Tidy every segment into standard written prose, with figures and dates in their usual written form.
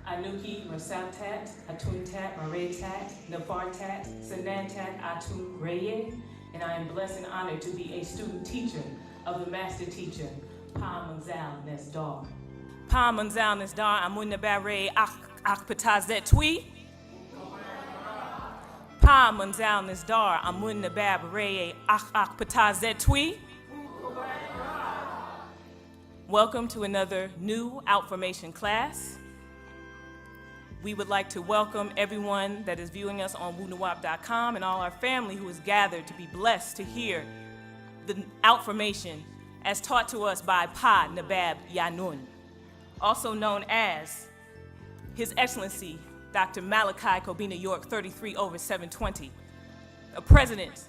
Anuki, Masautat, Atuntat, Maretat, Nafartat, Sanantat, Atun Reye, and I am blessed and honored to be a student teacher of the master teacher, Pa Manzal Nesdar. Pa Manzal Nesdar, Amun Nabare Akpatazet Tui. Pa Manzal Nesdar, Amun Nabare Akpatazet Tui. Welcome to another new Outformation class. We would like to welcome everyone that is viewing us on woonawap.com and all our family who is gathered to be blessed to hear the Outformation as taught to us by Pa Nabab Yanun, also known as His Excellency Dr. Malachi Kobina York 33/720, a President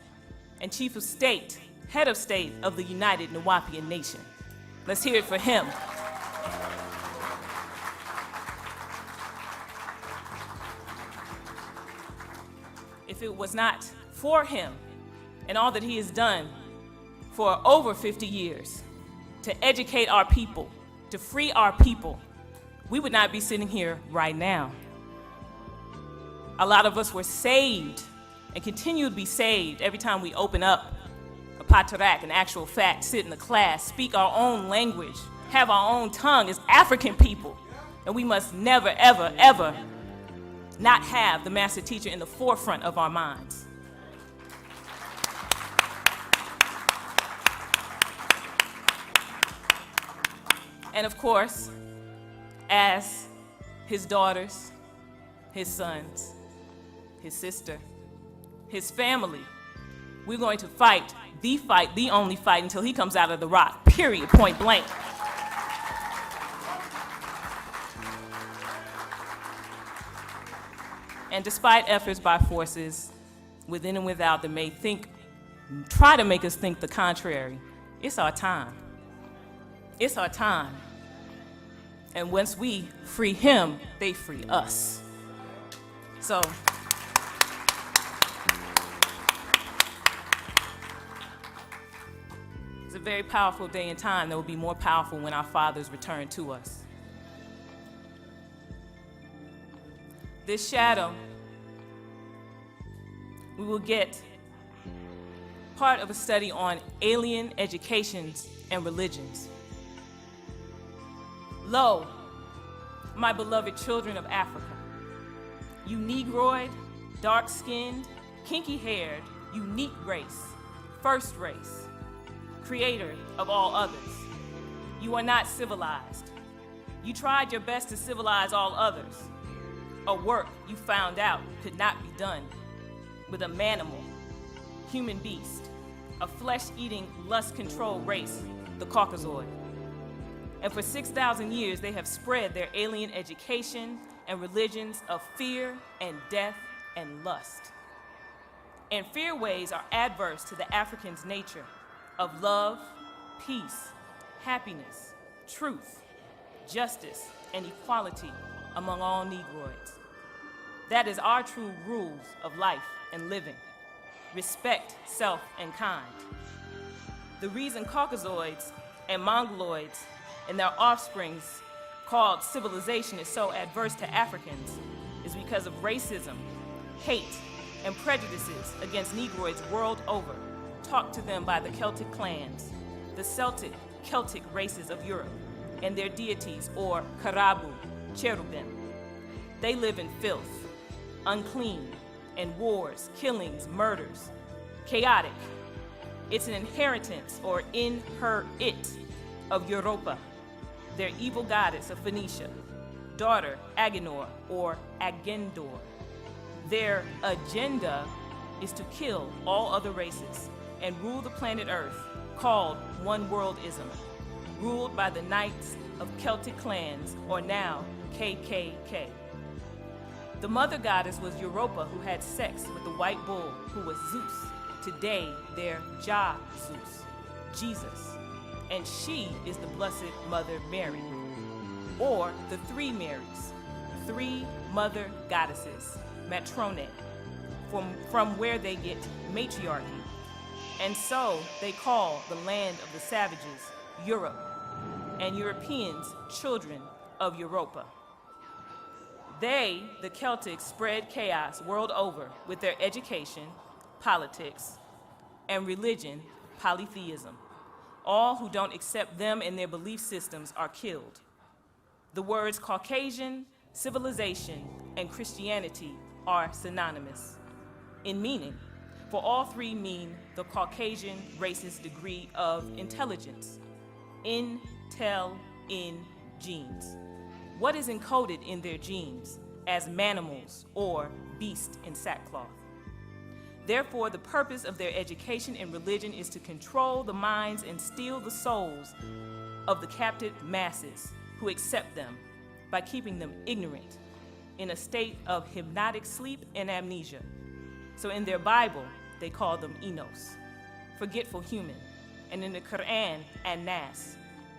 and Chief of State, Head of State of the United Nawapian Nation. Let's hear it for him. If it was not for him and all that he has done for over 50 years to educate our people, to free our people, we would not be sitting here right now. A lot of us were saved and continue to be saved every time we open up a patarak, an actual fact, sit in the class, speak our own language, have our own tongue as African people. And we must never, ever, ever not have the master teacher in the forefront of our minds. And of course, as his daughters, his sons, his sister, his family, we're going to fight, the only fight until he comes out of the rock, period, point blank. And despite efforts by forces within and without that may try to make us think the contrary, it's our time. It's our time. And once we free him, they free us. So, it's a very powerful day and time that will be more powerful when our fathers return to us. This shadow, we will get part of a study on alien educations and religions. Lo, my beloved children of Africa, you Negroid, dark-skinned, kinky-haired, unique race, first race, creator of all others. You are not civilized. You tried your best to civilize all others. A work you found out could not be done with a manimal, human beast, a flesh-eating, lust-controlled race, the Caucasoid. And for 6,000 years, they have spread their alien education and religions of fear and death and lust. And fear ways are adverse to the African's nature of love, peace, happiness, truth, justice, and equality among all Negroids. That is our true rules of life and living. Respect self and kind. The reason Caucasoids and Mongoloids and their offsprings called civilization is so adverse to Africans is because of racism, hate, and prejudices against Negroids world over, taught to them by the Celtic clans, the Celtic races of Europe, and their deities, or Karabu, cherubim. They live in filth, unclean, and wars, killings, murders, chaotic. It's an inheritance, or in-her-it, of Europa, their evil goddess of Phoenicia, daughter Agenor, or Agendor. Their agenda is to kill all other races and rule the planet Earth, called One Worldism, ruled by the Knights of Celtic clans, or now KKK. The mother goddess was Europa, who had sex with the white bull, who was Zeus, today their Jah Zeus, Jesus. And she is the Blessed Mother Mary, or the three Marys, three mother goddesses, matrone, from where they get matriarchy. And so they call the land of the savages Europe, and Europeans children of Europa. They, the Celtics, spread chaos world over with their education, politics, and religion, polytheism. All who don't accept them and their belief systems are killed. The words Caucasian, civilization, and Christianity are synonymous in meaning, for all three mean the Caucasian race's degree of intelligence. In genes. What is encoded in their genes as manimals or beast in sackcloth? Therefore, the purpose of their education and religion is to control the minds and steal the souls of the captive masses who accept them by keeping them ignorant in a state of hypnotic sleep and amnesia. So in their Bible, they call them Enos, forgetful human, and in the Quran, An-Nas,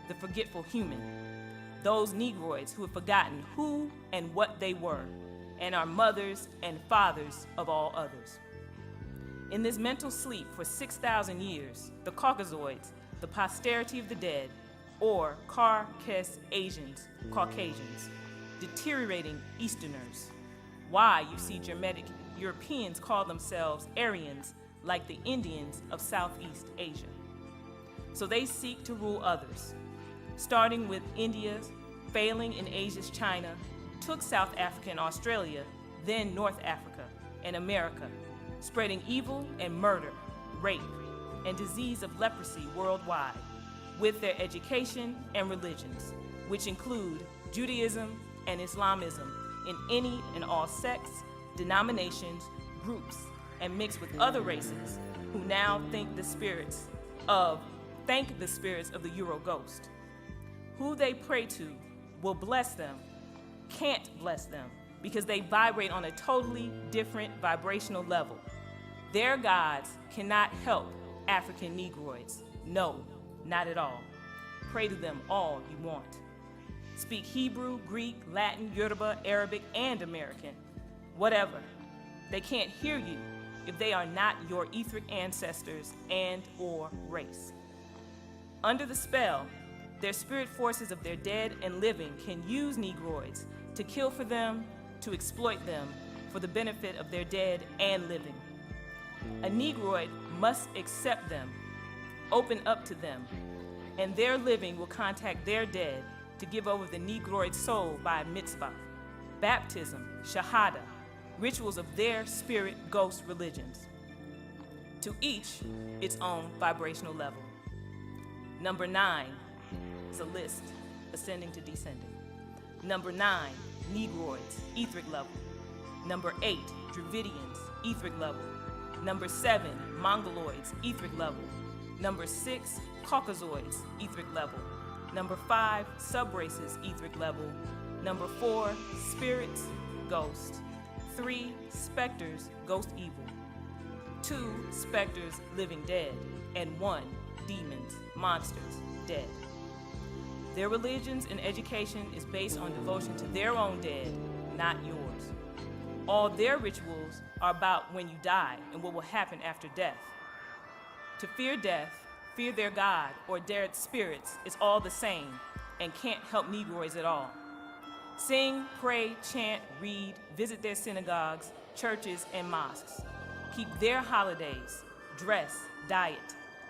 the forgetful human, those Negroids who have forgotten who and what they were and are mothers and fathers of all others. In this mental sleep for 6,000 years, the Caucasoids, the posterity of the dead, or Caucasians, deteriorating Easterners. Why you see Germanic Europeans call themselves Aryans, like the Indians of Southeast Asia. So they seek to rule others, starting with India, failing in Asia's China, took South Africa and Australia, then North Africa and America, spreading evil and murder, rape, and disease of leprosy worldwide with their education and religions, which include Judaism and Islamism in any and all sects, denominations, groups, and mixed with other races who now thank the spirits of the Euro ghost. Who they pray to will bless them, can't bless them, because they vibrate on a totally different vibrational level. Their gods cannot help African Negroids. No, not at all. Pray to them all you want. Speak Hebrew, Greek, Latin, Yoruba, Arabic, and American. Whatever. They can't hear you if they are not your etheric ancestors and or race. Under the spell, their spirit forces of their dead and living can use Negroids to kill for them, to exploit them for the benefit of their dead and living. A Negroid must accept them, open up to them, and their living will contact their dead to give over the Negroid soul by mitzvah, baptism, shahada, rituals of their spirit ghost religions. To each its own vibrational level. Number 9 is a list, ascending to descending. Number 9, Negroids, etheric level. Number 8, Dravidians, etheric level. Number 7, Mongoloids, etheric level. Number 6, Caucasoids, etheric level. Number 5, subraces, etheric level. Number 4, spirits, ghost. 3, specters, ghost evil. 2, specters, living dead. And 1, demons, monsters, dead. Their religions and education is based on devotion to their own dead, not yours. All their rituals are about when you die and what will happen after death. To fear death, fear their God or their spirits is all the same and can't help Negroids at all. Sing, pray, chant, read, visit their synagogues, churches, and mosques. Keep their holidays, dress, diet,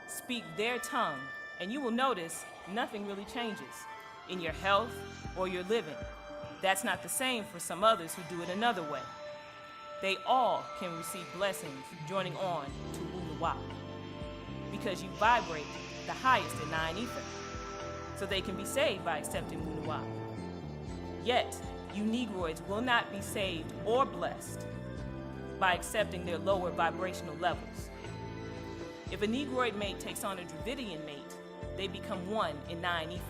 speak their tongue, and you will notice nothing really changes in your health or your living. That's not the same for some others who do it another way. They all can receive blessings joining on to Wuluwap because you vibrate the highest in 9 ether, so they can be saved by accepting Wuluwap. Yet, you Negroids will not be saved or blessed by accepting their lower vibrational levels. If a Negroid mate takes on a Dravidian mate, they become one in 9 ether.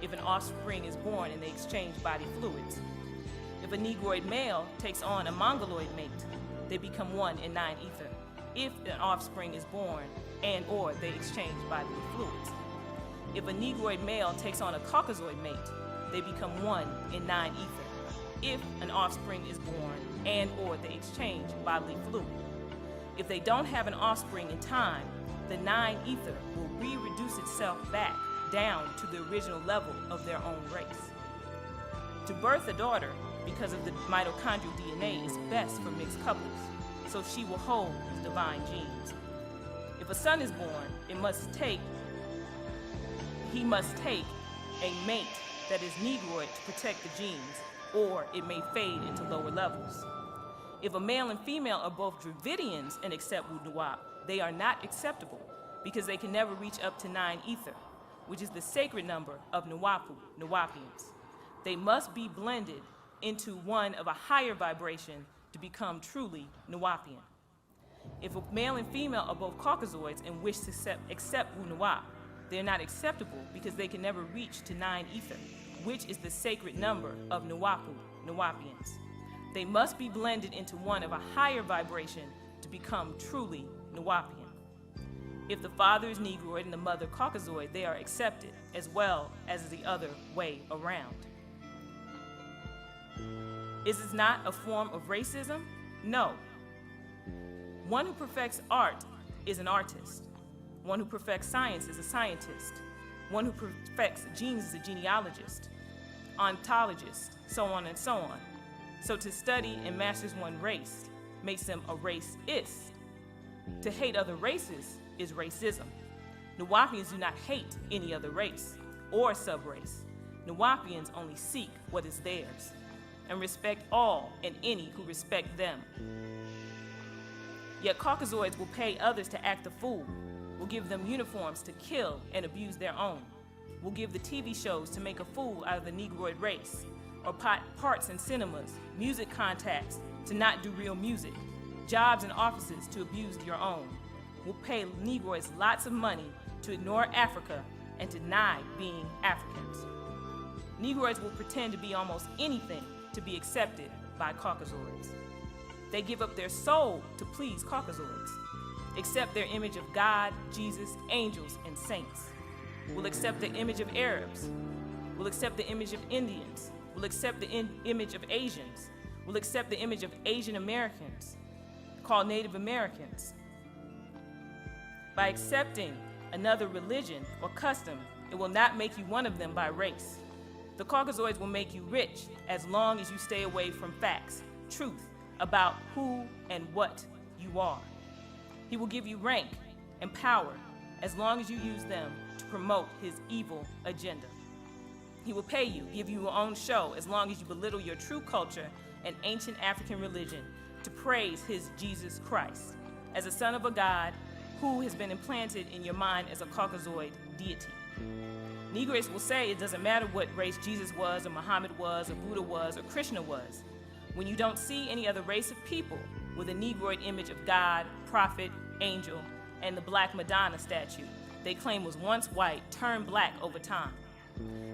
If an offspring is born and they exchange body fluids. If a Negroid male takes on a Mongoloid mate, they become one in 9 ether. If an offspring is born and or they exchange bodily fluids. If a Negroid male takes on a Caucasoid mate, they become one in 9 ether. If an offspring is born and or they exchange bodily fluid. If they don't have an offspring in time, the 9 ether will re-reduce itself back down to the original level of their own race. To birth a daughter, because of the mitochondrial DNA, is best for mixed couples, so she will hold his divine genes. If a son is born, he must take a mate that is Negroid to protect the genes, or it may fade into lower levels. If a male and female are both Dravidians and accept Wunuwap, they are not acceptable because they can never reach up to 9 ether, which is the sacred number of Nuwapu, Nuwapians. They must be blended into one of a higher vibration to become truly Nuwapian. If a male and female are both Caucasoids and wish to accept Wunuwap, they are not acceptable because they can never reach to 9 ether, which is the sacred number of Nuwapu, Nuwapians. They must be blended into one of a higher vibration to become truly Nuwapian. If the father is Negroid and the mother Caucasoid, they are accepted, as well as the other way around. Is this not a form of racism? No. One who perfects art is an artist. One who perfects science is a scientist. One who perfects genes is a genealogist, ontologist, so on and so on. So to study and master one race makes them a racist. To hate other races is racism. Nuwapians do not hate any other race or subrace. Nuwapians only seek what is theirs and respect all and any who respect them. Yet Caucasoids will pay others to act the fool, will give them uniforms to kill and abuse their own, will give the TV shows to make a fool out of the Negroid race, or parts in cinemas, music contacts to not do real music, jobs and offices to abuse your own, will pay Negroids lots of money to ignore Africa and deny being Africans. Negroids will pretend to be almost anything to be accepted by Caucasoids. They give up their soul to please Caucasoids, accept their image of God, Jesus, angels, and saints, will accept the image of Arabs, will accept the image of Indians, will accept the image of Asians, will accept the image of Asian Americans, called Native Americans. By accepting another religion or custom, it will not make you one of them by race. The Caucasoids will make you rich as long as you stay away from facts, truth about who and what you are. He will give you rank and power as long as you use them to promote his evil agenda. He will pay you, give you your own show as long as you belittle your true culture and ancient African religion to praise his Jesus Christ as a son of a God who has been implanted in your mind as a Caucasoid deity. Negroids will say it doesn't matter what race Jesus was, or Muhammad was, or Buddha was, or Krishna was. When you don't see any other race of people with a Negroid image of God, prophet, angel, and the black Madonna statue they claim was once white turned black over time.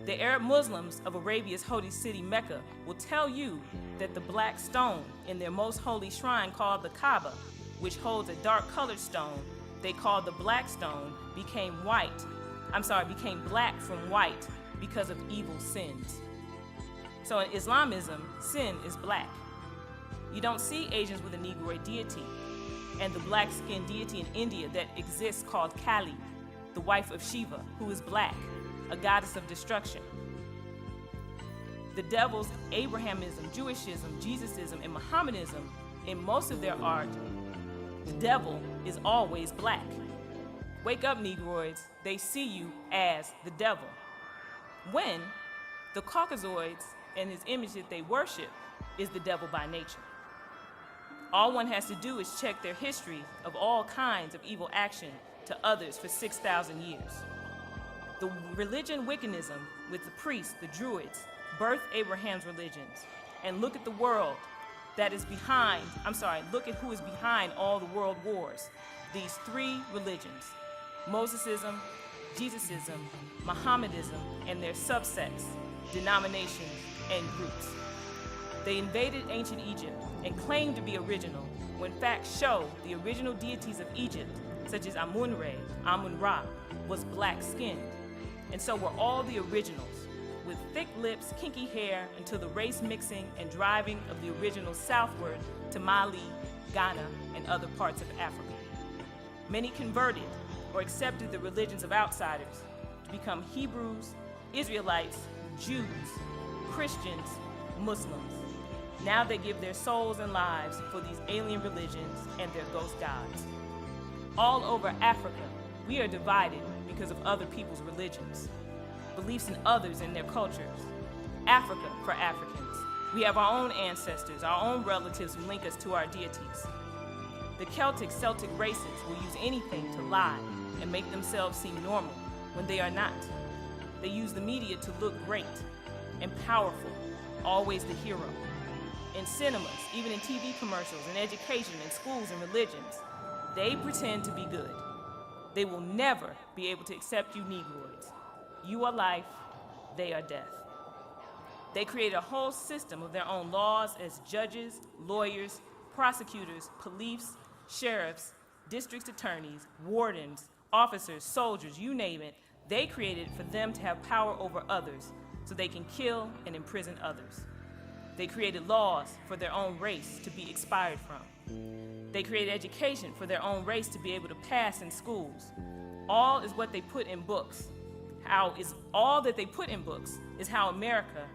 The Arab Muslims of Arabia's holy city Mecca will tell you that the black stone in their most holy shrine called the Kaaba, which holds a dark colored stone they call the black stone, became black from white because of evil sins. So in Islamism, sin is black. You don't see Asians with a Negroid deity, and the black-skinned deity in India that exists called Kali, the wife of Shiva, who is black, a goddess of destruction. The devils, Abrahamism, Jewishism, Jesusism, and Mohammedanism, in most of their art, the devil is always black. Wake up, Negroids, they see you as the devil. When the Caucasoids and his image that they worship is the devil by nature. All one has to do is check their history of all kinds of evil action to others for 6,000 years. The religion Wiccanism with the priests, the Druids, birthed Abraham's religions. And look at the world that is look at who is behind all the world wars. These 3 religions, Mosesism, Jesusism, Mohammedism, and their subsects, denominations, and groups. They invaded ancient Egypt and claimed to be original, when facts show the original deities of Egypt, such as Amun-Re, Amun-Ra, was black-skinned. And so were all the originals, with thick lips, kinky hair, until the race mixing and driving of the originals southward to Mali, Ghana, and other parts of Africa. Many converted or accepted the religions of outsiders to become Hebrews, Israelites, Jews, Christians, Muslims, Now they give their souls and lives for these alien religions and their ghost gods. All over Africa, we are divided because of other people's religions, beliefs in others and their cultures. Africa for Africans. We have our own ancestors, our own relatives who link us to our deities. The Celtic races will use anything to lie and make themselves seem normal when they are not. They use the media to look great and powerful, always the hero. In cinemas, even in TV commercials, in education, in schools and religions, they pretend to be good. They will never be able to accept you Negroids. You are life, they are death. They created a whole system of their own laws as judges, lawyers, prosecutors, police, sheriffs, district attorneys, wardens, officers, soldiers, you name it. They created for them to have power over others so they can kill and imprison others. They created laws for their own race to be expired from. They created education for their own race to be able to pass in schools. All is what they put in books. All that they put in books is how America,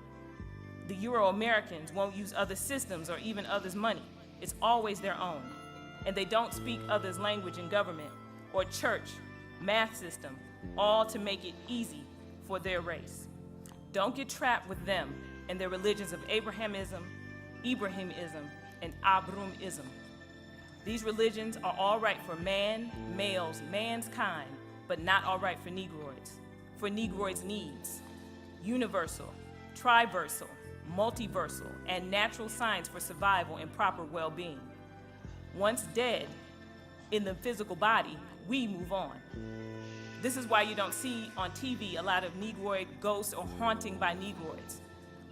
the Euro-Americans, won't use other systems or even others' money. It's always their own. And they don't speak others' language in government or church, math system, all to make it easy for their race. Don't get trapped with them and their religions of Abrahamism, Ibrahimism, and Abrumism. These religions are all right for man, males, man's kind, but not all right for Negroids. For Negroids' needs, universal, triversal, multiversal, and natural science for survival and proper well-being. Once dead in the physical body, we move on. This is why you don't see on TV a lot of Negroid ghosts or haunting by Negroids.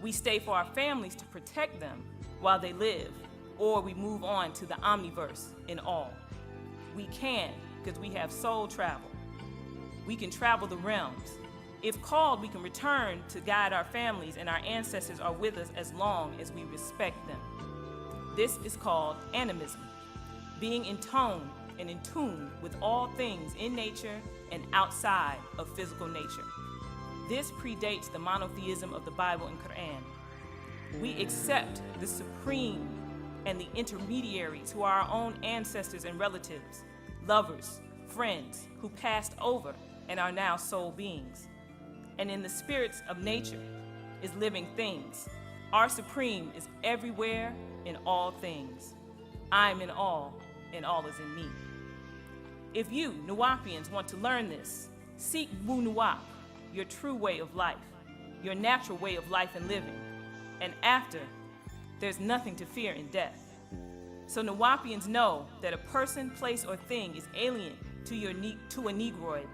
We stay for our families to protect them while they live, or we move on to the omniverse in all. We can, because we have soul travel. We can travel the realms. If called, we can return to guide our families, and our ancestors are with us as long as we respect them. This is called animism, being in tone and in tune with all things in nature and outside of physical nature. This predates the monotheism of the Bible and Quran. We accept the supreme and the intermediaries who are our own ancestors and relatives, lovers, friends who passed over and are now soul beings. And in the spirits of nature is living things. Our supreme is everywhere in all things. I'm in all, and all is in me. If you, Nuwapians, want to learn this, seek Wu Nuwap, your true way of life, your natural way of life and living. And after, there's nothing to fear in death. So Nuwapians know that a person, place, or thing is alien to a Negroid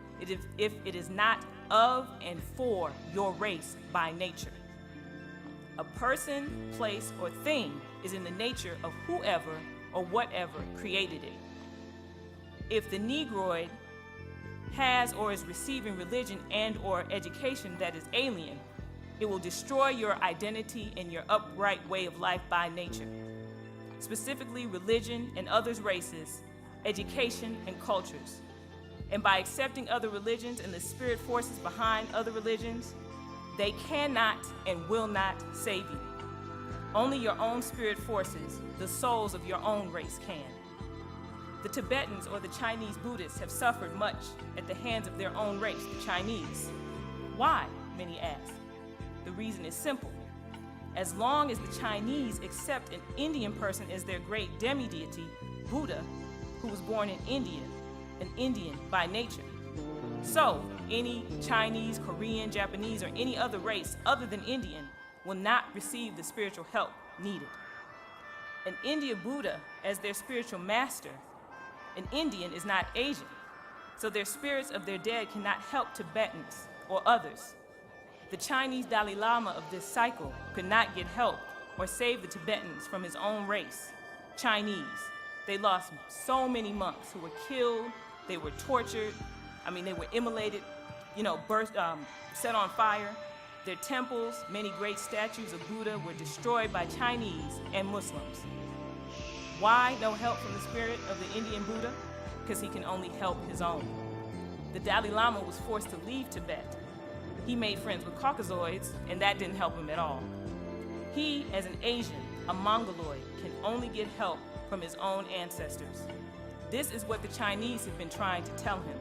if it is not of and for your race by nature. A person, place, or thing is in the nature of whoever or whatever created it. If the Negroid has or is receiving religion and or education that is alien, it will destroy your identity and your upright way of life by nature. Specifically religion and others' races, education and cultures. And by accepting other religions and the spirit forces behind other religions, they cannot and will not save you. Only your own spirit forces, the souls of your own race, can. The Tibetans or the Chinese Buddhists have suffered much at the hands of their own race, the Chinese. Why, many ask? The reason is simple. As long as the Chinese accept an Indian person as their great demi-deity, Buddha, who was born in India, an Indian by nature. So, any Chinese, Korean, Japanese, or any other race other than Indian will not receive the spiritual help needed. An Indian Buddha as their spiritual master, an Indian is not Asian, so their spirits of their dead cannot help Tibetans or others. The Chinese Dalai Lama of this cycle could not get help or save the Tibetans from his own race, Chinese. They lost so many monks who were killed, they were tortured, they were immolated, set on fire. Their temples, many great statues of Buddha were destroyed by Chinese and Muslims. Why no help from the spirit of the Indian Buddha? Because he can only help his own. The Dalai Lama was forced to leave Tibet. He made friends with Caucasoids, and that didn't help him at all. He, as an Asian, a Mongoloid can only get help from his own ancestors. This is what the Chinese have been trying to tell him,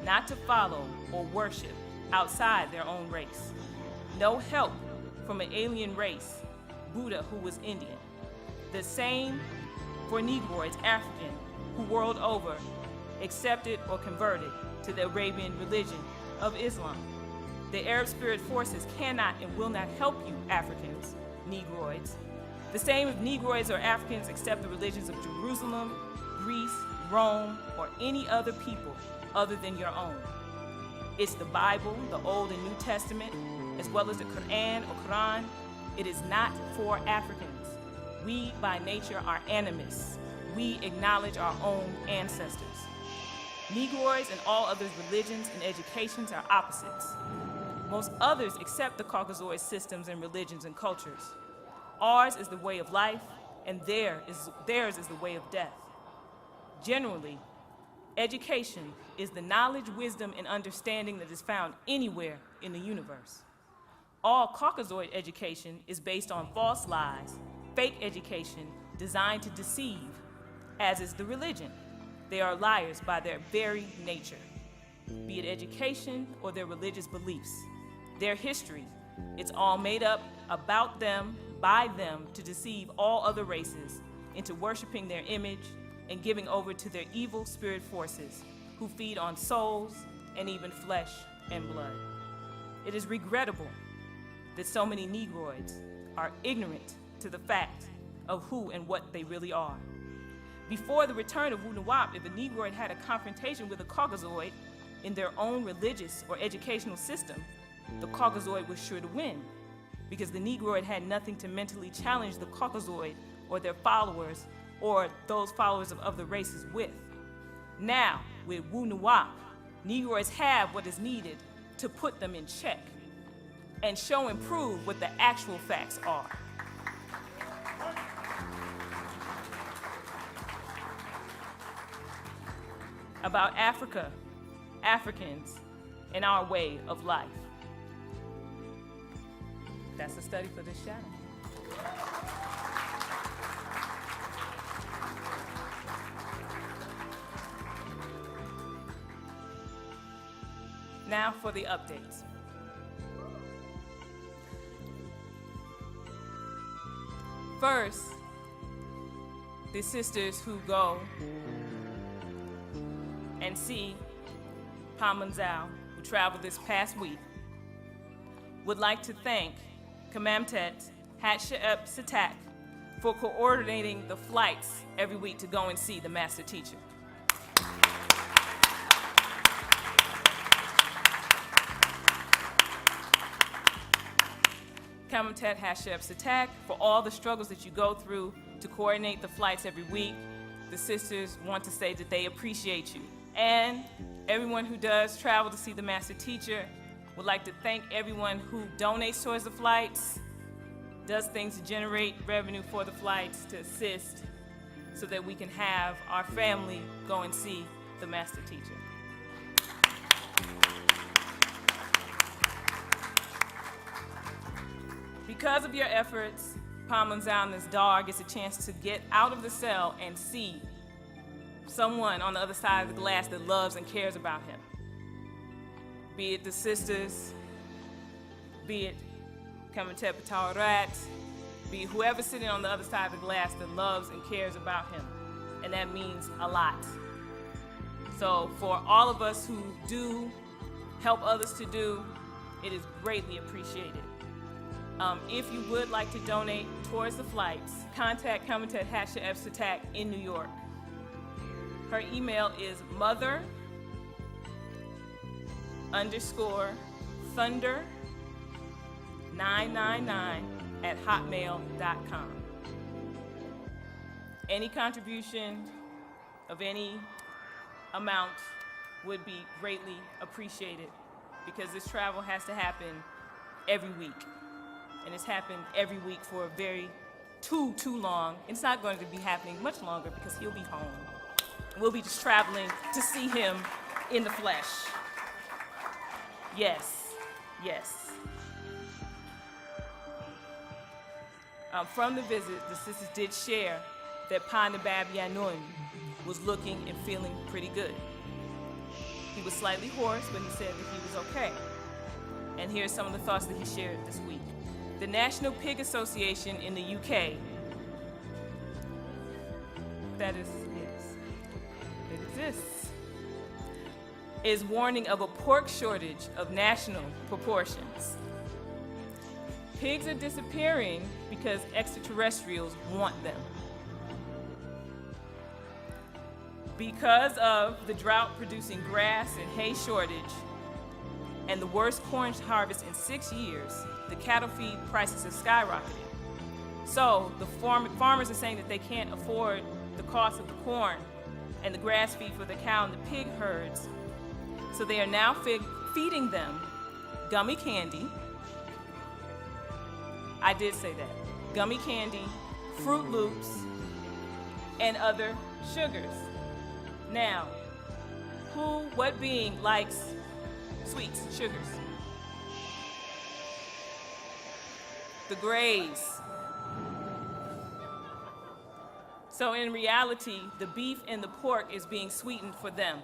not to follow or worship outside their own race. No help from an alien race, Buddha, who was Indian. The same for Negroids, African, who world over accepted or converted to the Arabian religion of Islam. The Arab spirit forces cannot and will not help you, Africans, Negroids. The same if Negroids or Africans accept the religions of Jerusalem, Greece, Rome, or any other people other than your own. It's the Bible, the Old and New Testament, as well as the Quran or Quran. It is not for Africans. We, by nature, are animists. We acknowledge our own ancestors. Negroids and all other religions and educations are opposites. Most others accept the Caucasoid systems and religions and cultures. Ours is the way of life, and theirs is the way of death. Generally, education is the knowledge, wisdom, and understanding that is found anywhere in the universe. All Caucasoid education is based on false lies, fake education designed to deceive, as is the religion. They are liars by their very nature, be it education or their religious beliefs. Their history, it's all made up about them, by them, to deceive all other races into worshiping their image and giving over to their evil spirit forces who feed on souls and even flesh and blood. It is regrettable that so many Negroids are ignorant to the fact of who and what they really are. Before the return of Wu Nawab, if a Negroid had a confrontation with a Caucasoid in their own religious or educational system, the Caucasoid was sure to win, because the Negroid had nothing to mentally challenge the Caucasoid or their followers or those followers of other races with. Now, with Wu Nawab, Negroids have what is needed to put them in check and show and prove what the actual facts are. About Africa, Africans, and our way of life. That's the study for this shadow. Now for the updates. First, the sisters who go and see Pamanzao, who traveled this past week, would like to thank Kamamtet Hatshepsut Satak for coordinating the flights every week to go and see the master teacher. Kamamtet Hatshepsut Satak, for all the struggles that you go through to coordinate the flights every week, the sisters want to say that they appreciate you. And everyone who does travel to see the master teacher would like to thank everyone who donates towards the flights, does things to generate revenue for the flights, to assist so that we can have our family go and see the master teacher. Because of your efforts, Pamanzao, this dog, gets a chance to get out of the cell and see someone on the other side of the glass that loves and cares about him. Be it the sisters, be it Kamamtet Patawarat, be it whoever's sitting on the other side of the glass that loves and cares about him. And that means a lot. So for all of us who do help others to do, it is greatly appreciated. If you would like to donate towards the flights, contact Kamamtet Hatshepsut Satak in New York. Her email is mother_thunder999@hotmail.com. Any contribution of any amount would be greatly appreciated, because this travel has to happen every week. And it's happened every week for a very too long. It's not going to be happening much longer because he'll be home. We'll be just traveling to see him in the flesh. Yes, yes. From the visit, the sisters did share that Pa Nabab Yanun was looking and feeling pretty good. He was slightly hoarse, but he said that he was okay. And here's some of the thoughts that he shared this week. The National Pig Association in the UK, that is, yes, it exists, is warning of a pork shortage of national proportions. Pigs are disappearing because extraterrestrials want them. Because of the drought-producing grass and hay shortage and the worst corn harvest in 6 years, the cattle feed prices have skyrocketed. So the farmers are saying that they can't afford the cost of the corn and the grass feed for the cow and the pig herds. So they are now feeding them gummy candy. I did say that. Gummy candy, Fruit Loops, and other sugars. Now, what being likes sweets, sugars? The Greys. So in reality, the beef and the pork is being sweetened for them.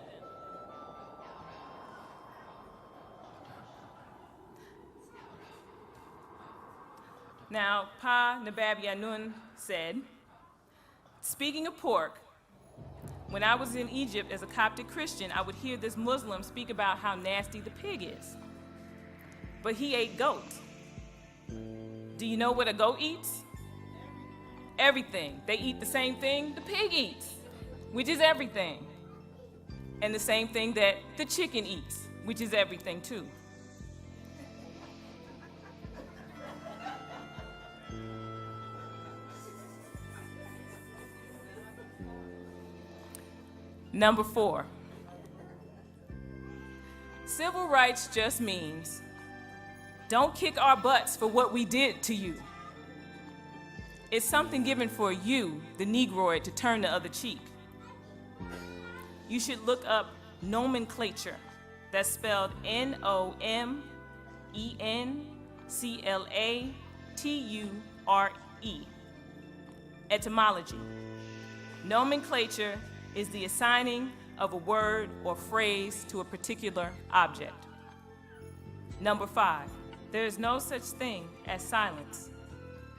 Now, Pa Nabab Yanun said, speaking of pork, when I was in Egypt as a Coptic Christian, I would hear this Muslim speak about how nasty the pig is. But he ate goat. Do you know what a goat eats? Everything. They eat the same thing the pig eats, which is everything. And the same thing that the chicken eats, which is everything too. Number 4, civil rights just means don't kick our butts for what we did to you. It's something given for you, the Negroid, to turn the other cheek. You should look up nomenclature. That's spelled Nomenclature. Etymology. Nomenclature is the assigning of a word or phrase to a particular object. Number 5, there is no such thing as silence,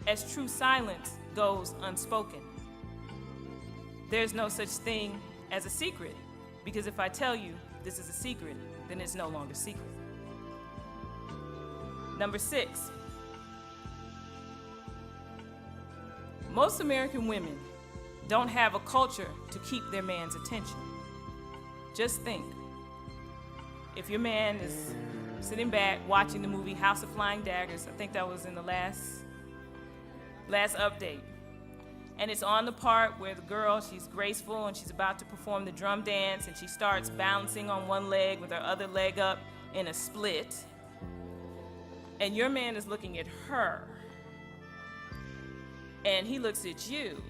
as true silence goes unspoken. There's no such thing as a secret, because if I tell you this is a secret, then it's no longer secret. Number 6, most American women don't have a culture to keep their man's attention. Just think, if your man is sitting back watching the movie House of Flying Daggers, I think that was in the last update, and it's on the part where the girl, she's graceful and she's about to perform the drum dance, and she starts balancing on one leg with her other leg up in a split, and your man is looking at her, and he looks at you,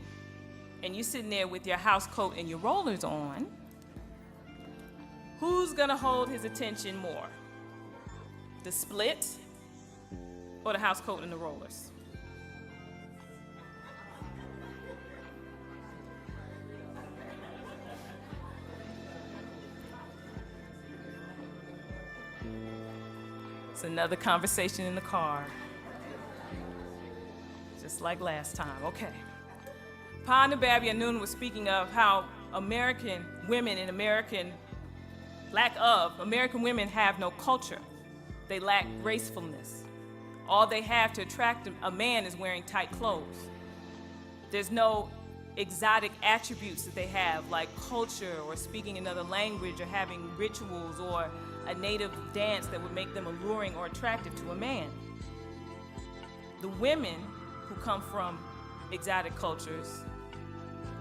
and you're sitting there with your house coat and your rollers on, who's gonna hold his attention more? The split or the house coat and the rollers? It's another conversation in the car. Just like last time, okay. Pa Nabab Yanun was speaking of how American women and American women have no culture. They lack gracefulness. All they have to attract a man is wearing tight clothes. There's no exotic attributes that they have, like culture or speaking another language or having rituals or a native dance that would make them alluring or attractive to a man. The women who come from exotic cultures,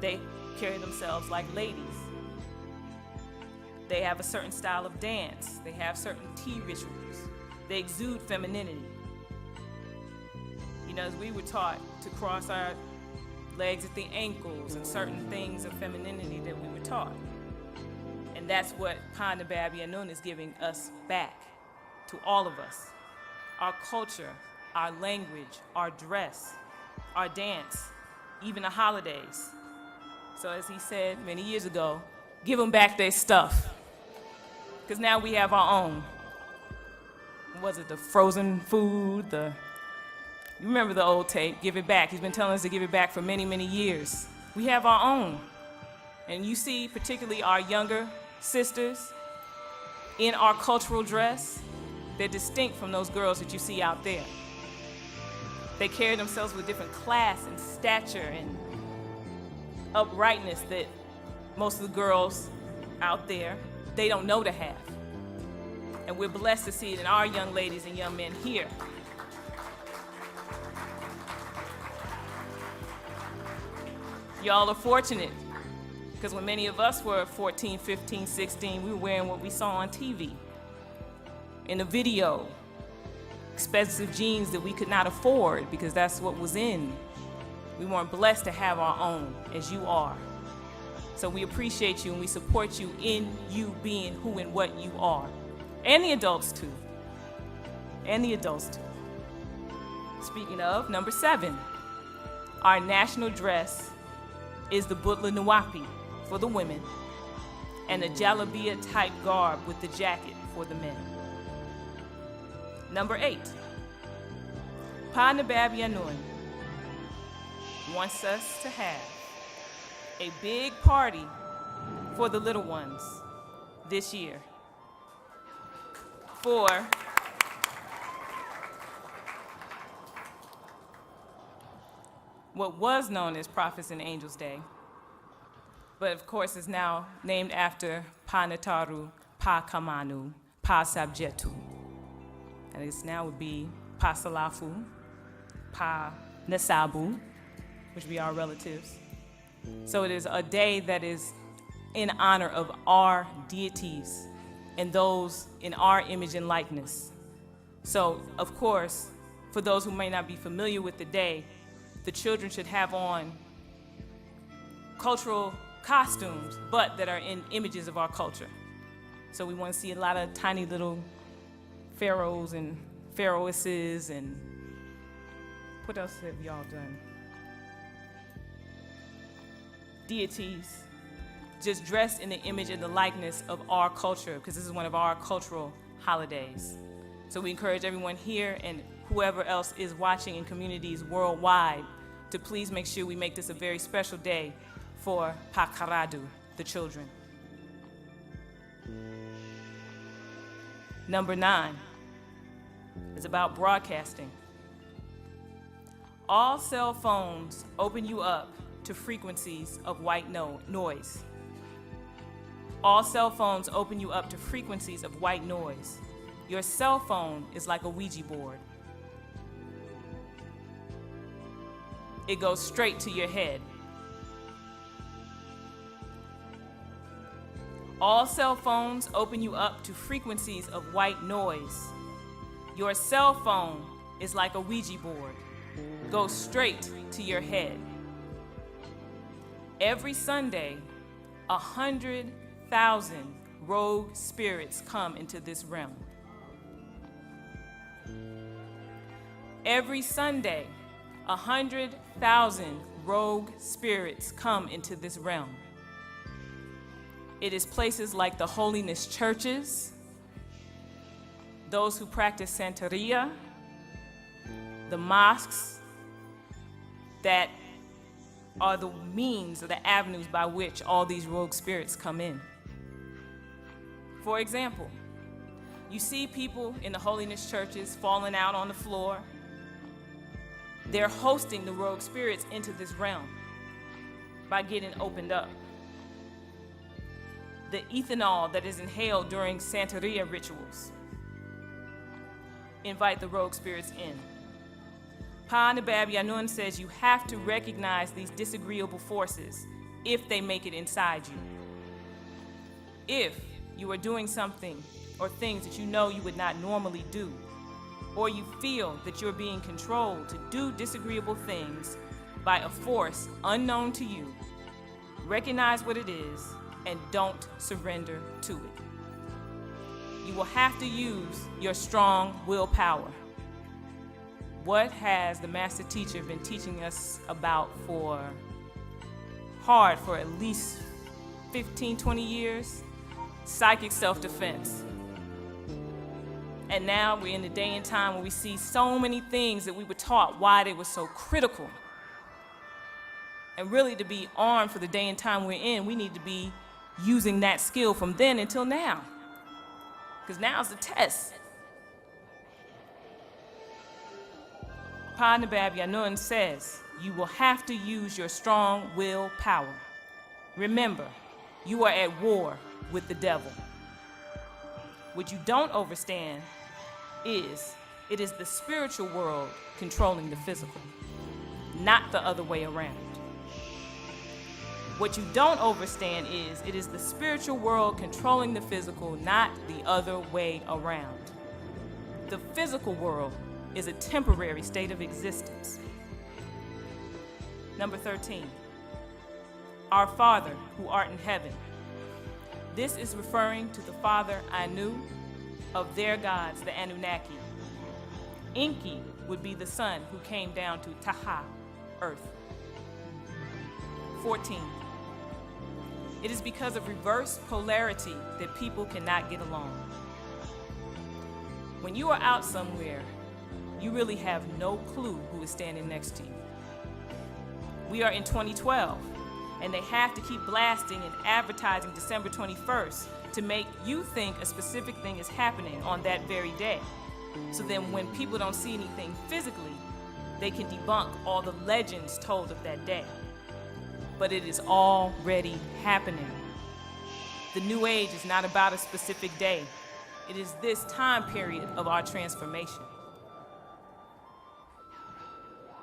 they carry themselves like ladies. They have a certain style of dance. They have certain tea rituals. They exude femininity. You know, as we were taught to cross our legs at the ankles and certain things of femininity that we were taught. And that's what Pa Nabab Yanun is giving us back to all of us. Our culture, our language, our dress, our dance, even the holidays. So as he said many years ago, give them back their stuff. Because now we have our own. Was it the frozen food? You remember the old tape, give it back. He's been telling us to give it back for many, many years. We have our own. And you see, particularly our younger sisters, in our cultural dress, they're distinct from those girls that you see out there. They carry themselves with different class and stature and uprightness that most of the girls out there, they don't know to have. And we're blessed to see it in our young ladies and young men here. Y'all are fortunate, because when many of us were 14, 15, 16, we were wearing what we saw on TV, in a video, expensive jeans that we could not afford because that's what was in. We weren't blessed to have our own, as you are. So we appreciate you and we support you in you being who and what you are. And the adults too. And the adults too. Speaking of, number 7, our national dress is the Butla Nuwapi for the women and the Jalabia type garb with the jacket for the men. Number 8, Pa Nabab Yanun wants us to have a big party for the little ones this year. For what was known as Prophets and Angels Day, but of course is now named after Pa Nataru, Pa Kamanu, Pa Sabjetu. And it now would be Pa Salafu, Pa Nasabu, which be our relatives. So it is a day that is in honor of our deities and those in our image and likeness. So, of course, for those who may not be familiar with the day, the children should have on cultural costumes, but that are in images of our culture. So we want to see a lot of tiny little pharaohs and pharaohesses, and what else have y'all done? Deities, just dressed in the image and the likeness of our culture, because this is one of our cultural holidays. So we encourage everyone here and whoever else is watching in communities worldwide to please make sure we make this a very special day for Pakaradu, the children. Number 9 is about broadcasting. All cell phones open you up to frequencies of white noise. All cell phones open you up to frequencies of white noise. Your cell phone is like a Ouija board. It goes straight to your head. All cell phones open you up to frequencies of white noise. Your cell phone is like a Ouija board. Goes straight to your head. Every Sunday, 100,000 rogue spirits come into this realm. Every Sunday, 100,000 rogue spirits come into this realm. It is places like the holiness churches, those who practice Santeria, the mosques that are the means or the avenues by which all these rogue spirits come in. For example, you see people in the holiness churches falling out on the floor. They're hosting the rogue spirits into this realm by getting opened up. The ethanol that is inhaled during Santeria rituals invite the rogue spirits in. Pa Nabab Yanun says you have to recognize these disagreeable forces if they make it inside you. If you are doing something or things that you know you would not normally do, or you feel that you're being controlled to do disagreeable things by a force unknown to you, recognize what it is and don't surrender to it. You will have to use your strong willpower. What has the master teacher been teaching us about for at least 15, 20 years? Psychic self-defense. And now we're in the day and time where we see so many things that we were taught why they were so critical. And really, to be armed for the day and time we're in, we need to be using that skill from then until now. Because now's the test. Pa Nabab Yanun says, you will have to use your strong will power. Remember, you are at war with the devil. What you don't understand is it is the spiritual world controlling the physical, not the other way around. What you don't understand is it is the spiritual world controlling the physical, not the other way around. The physical world is a temporary state of existence. Number 13, our Father who art in heaven. This is referring to the father Anu of their gods, the Anunnaki. Enki would be the son who came down to Taha, earth. 14, it is because of reverse polarity that people cannot get along. When you are out somewhere, you really have no clue who is standing next to you. We are in 2012, and they have to keep blasting and advertising December 21st to make you think a specific thing is happening on that very day. So then when people don't see anything physically, they can debunk all the legends told of that day. But it is already happening. The New Age is not about a specific day. It is this time period of our transformation.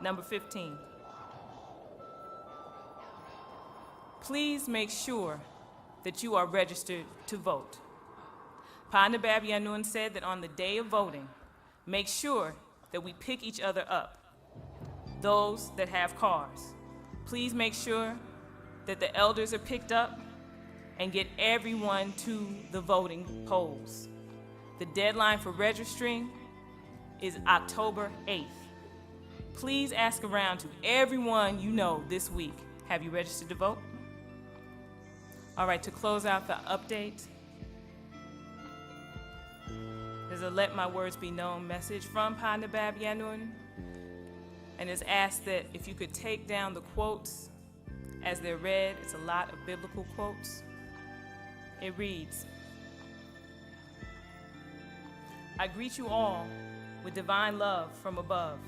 Number 15. Please make sure that you are registered to vote. Pa Nabab Yanun said that on the day of voting, make sure that we pick each other up. Those that have cars, please make sure that the elders are picked up and get everyone to the voting polls. The deadline for registering is October 8th. Please ask around to everyone you know this week. Have you registered to vote? All right, to close out the update, there's a Let My Words Be Known message from Pa Nabab Yanun, and it's asked that if you could take down the quotes as they're read. It's a lot of biblical quotes. It reads, I greet you all with divine love from above.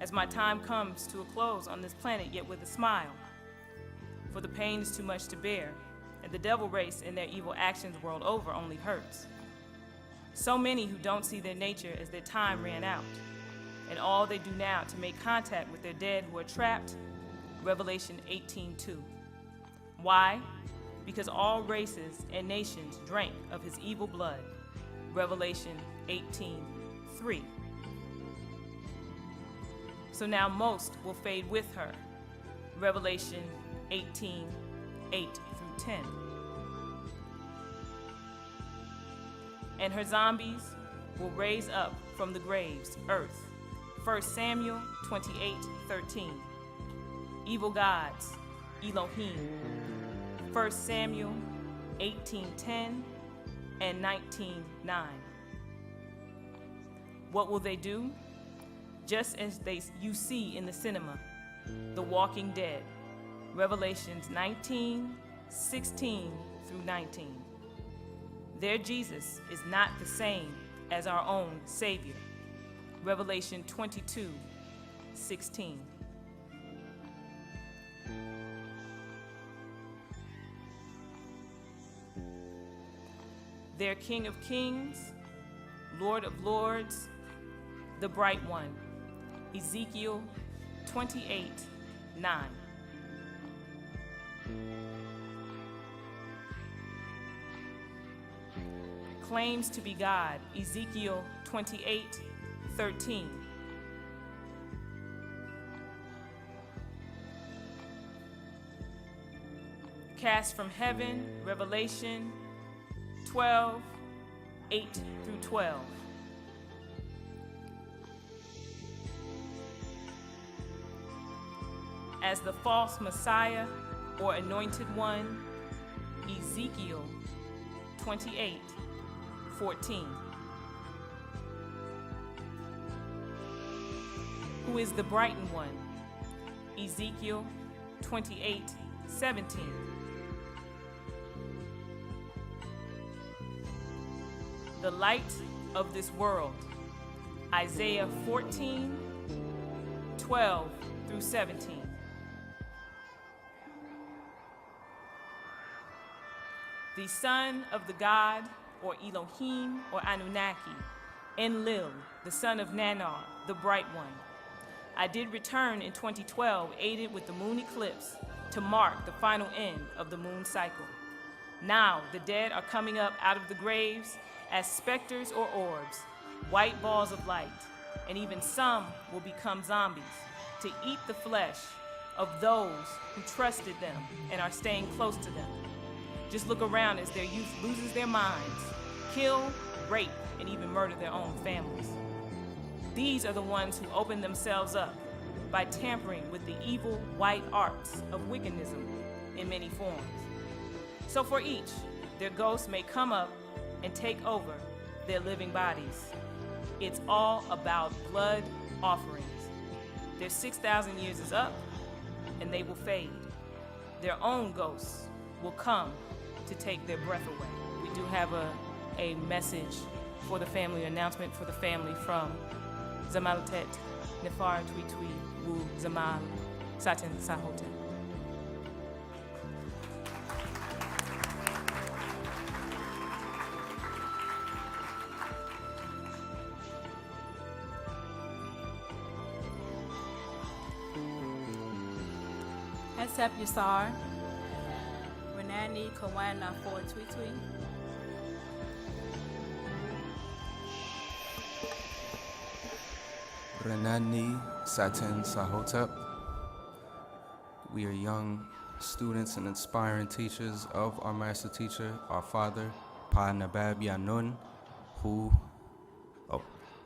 As my time comes to a close on this planet, yet with a smile, for the pain is too much to bear, and the devil race in their evil actions world over only hurts. So many who don't see their nature as their time ran out, and all they do now to make contact with their dead who are trapped, Revelation 18:2. Why? Because all races and nations drank of his evil blood, Revelation 18:3. So now most will fade with her, Revelation 18:8-10. And her zombies will raise up from the graves, earth, 1 Samuel 28:13. Evil gods, Elohim, 1 Samuel 18:10 and 19:9. What will they do? Just as you see in the cinema, The Walking Dead, Revelations 19:16-19. Their Jesus is not the same as our own Savior, Revelation 22:16. Their King of Kings, Lord of Lords, the Bright One, Ezekiel 28:9. Claims to be God, Ezekiel 28:13. Cast from heaven, Revelation 12:8-12. as the false Messiah or anointed one, Ezekiel 28:14. Who is the brightened one? Ezekiel 28:17. The light of this world, Isaiah 14:12-17. The son of the God, or Elohim, or Anunnaki, Enlil, the son of Nanar, the bright one. I did return in 2012, aided with the moon eclipse, to mark the final end of the moon cycle. Now the dead are coming up out of the graves as specters or orbs, white balls of light, and even some will become zombies to eat the flesh of those who trusted them and are staying close to them. Just look around as their youth loses their minds, kill, rape, and even murder their own families. These are the ones who open themselves up by tampering with the evil white arts of wickedism in many forms. So for each, their ghosts may come up and take over their living bodies. It's all about blood offerings. Their 6,000 years is up, and they will fade. Their own ghosts will come to take their breath away. We do have a message for the family, announcement for the family from Zamalatet, Nefar Twi Twi, Wu Zamal, Satin Sahote. Hesep Yasar, Renani Kawana for Twi Twi. Renani Satin Sahotep. We are young students and inspiring teachers of our master teacher, our father, Pa Nabab Yanun,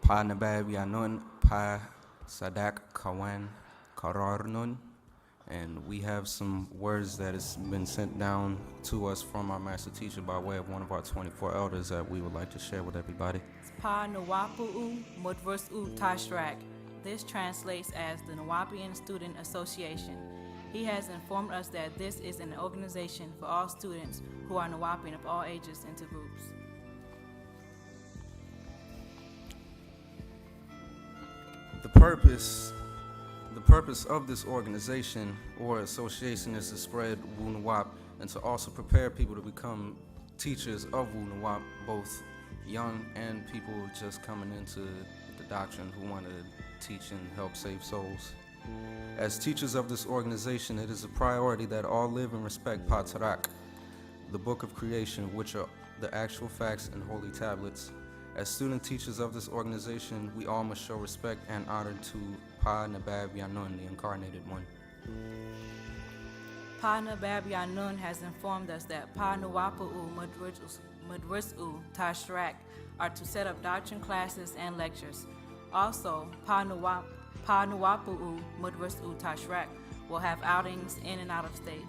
Pa Nabab Yanun, Pa Sadak Kawan Karar Nun. And we have some words that has been sent down to us from our master teacher by way of one of our 24 elders that we would like to share with everybody. Pa Nawapu'u Mudversu Tashrak. This translates as the Nawapian Student Association. He has informed us that this is an organization for all students who are Nawapian of all ages into groups. The purpose of this organization or association is to spread Wu Nawap and to also prepare people to become teachers of Wu Nawap, both young and people just coming into the doctrine who want to teach and help save souls. As teachers of this organization, it is a priority that all live and respect Patarak, the book of creation, which are the actual facts and holy tablets. As student teachers of this organization, we all must show respect and honor to Pa Nabab Yanun, the incarnated one. Pa Nabab Yanun has informed us that Pa Nawapu'u Mudversu Tashrak are to set up doctrine classes and lectures. Also, Pa Nawapu'u Mudversu Tashrak will have outings in and out of state.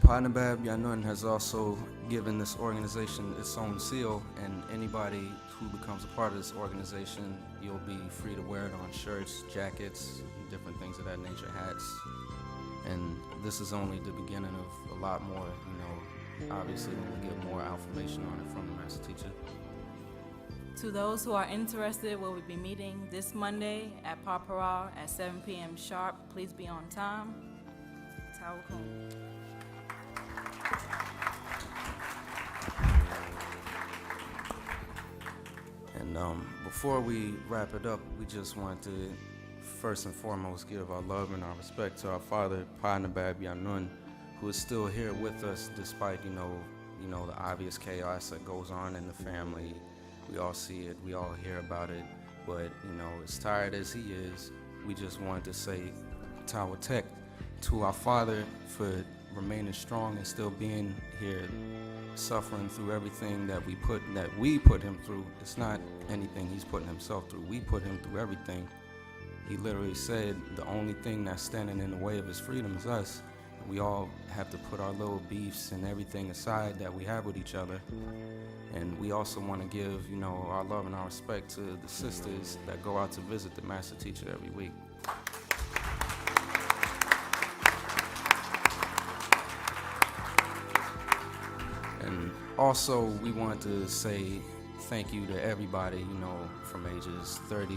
Pa Nabab Yanun has also given this organization its own seal, and anybody who becomes a part of this organization, you'll be free to wear it on shirts, jackets, different things of that nature, hats. And this is only the beginning of a lot more, obviously when we get more information on it from the master teacher. To those who are interested, we'll be meeting this Monday at Paparal at 7 p.m. sharp. Please be on time. Tawakun. And before we wrap it up, we just want to first and foremost give our love and our respect to our father, Pa Nabab Yanun, who is still here with us despite, the obvious chaos that goes on in the family. We all see it, we all hear about it, but, as tired as he is, we just want to say Tawatek to our father for remaining strong and still being here, suffering through everything that we put him through. It's not anything he's putting himself through. We put him through everything. he literally said the only thing that's standing in the way of his freedom is us. We all have to put our little beefs and everything aside that we have with each other. And we also want to give, our love and our respect to the sisters that go out to visit the master teacher every week. And also, we want to say thank you to everybody, from ages 30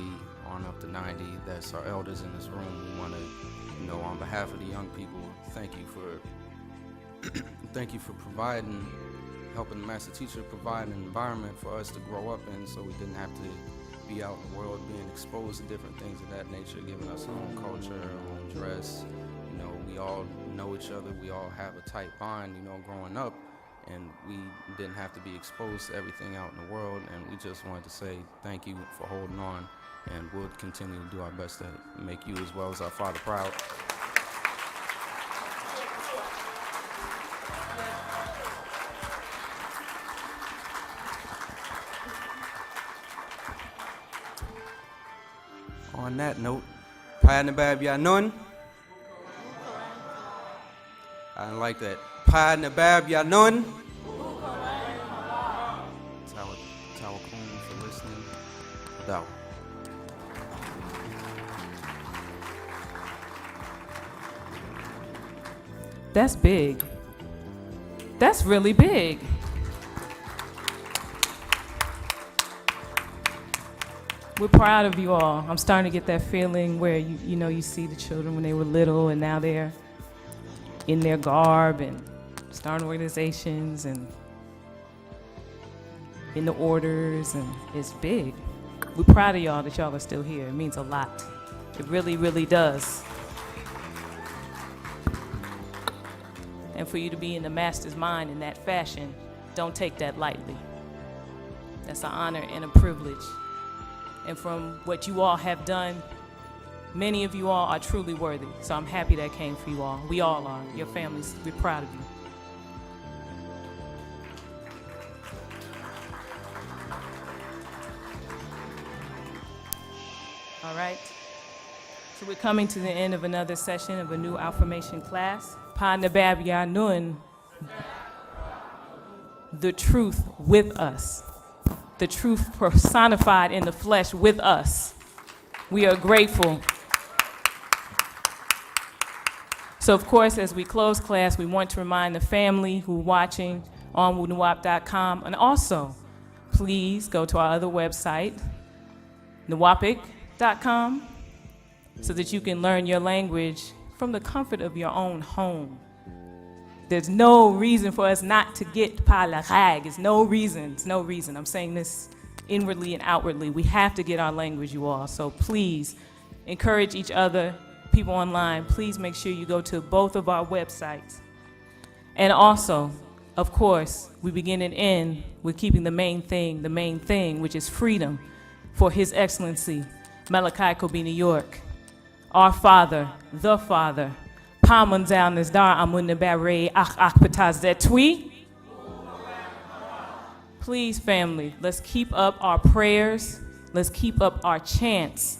on up to 90. That's our elders in this room. We want to, on behalf of the young people, thank you for providing, helping the master teacher provide an environment for us to grow up in, so we didn't have to be out in the world being exposed to different things of that nature, giving us our own culture, our own dress. We all know each other. We all have a tight bond, growing up. And we didn't have to be exposed to everything out in the world, and we just wanted to say thank you for holding on, and we'll continue to do our best to make you as well as our father proud. On that note, Paanabab Yanun. I didn't like that. Paanabab Yanun. Tawakum for listening. Dawa. That's big. That's really big. We're proud of you all. I'm starting to get that feeling where you see the children when they were little and now they're in their garb and starting organizations and in the orders, and it's big. We're proud of y'all that y'all are still here. It means a lot. It really, really does. And for you to be in the master's mind in that fashion, don't take that lightly. That's an honor and a privilege. And from what you all have done, many of you all are truly worthy. So I'm happy that came for you all. We all are. Your families, we're proud of you. All right. So we're coming to the end of another session of a new Outformation class. Paanabab Yanun, the truth with us. The truth personified in the flesh with us. We are grateful. So of course, as we close class, we want to remind the family who are watching on wunuwap.com, and also, please go to our other website, nuwapic.com, so that you can learn your language from the comfort of your own home. There's no reason for us not to get palakag. It's no reason. It's no reason. I'm saying this inwardly and outwardly. We have to get our language, you all. So please encourage each other. People online, please make sure you go to both of our websites. And also, of course, we begin and end with keeping the main thing, which is freedom for His Excellency, Malachi Kobe, New York. Our Father, the Father, Pamanzal Nizdar Amunabare Akpataz. Please, family, let's keep up our prayers. Let's keep up our chants.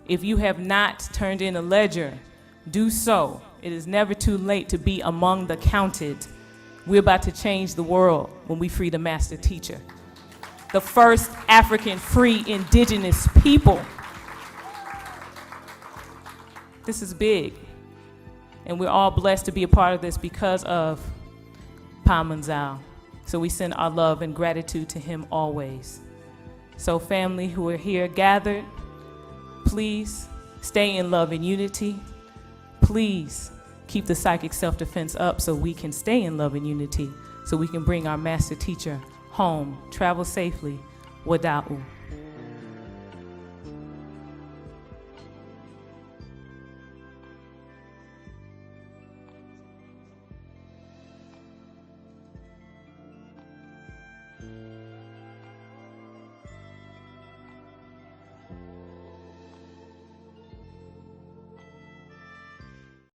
If you have not turned in a ledger, do so. It is never too late to be among the counted. We're about to change the world when we free the master teacher, the first African free indigenous people. This is big, and we're all blessed to be a part of this because of Pamanzal. So we send our love and gratitude to him always. So family who are here gathered, please stay in love and unity. Please keep the psychic self-defense up so we can stay in love and unity, so we can bring our master teacher home. Travel safely. Wada'u.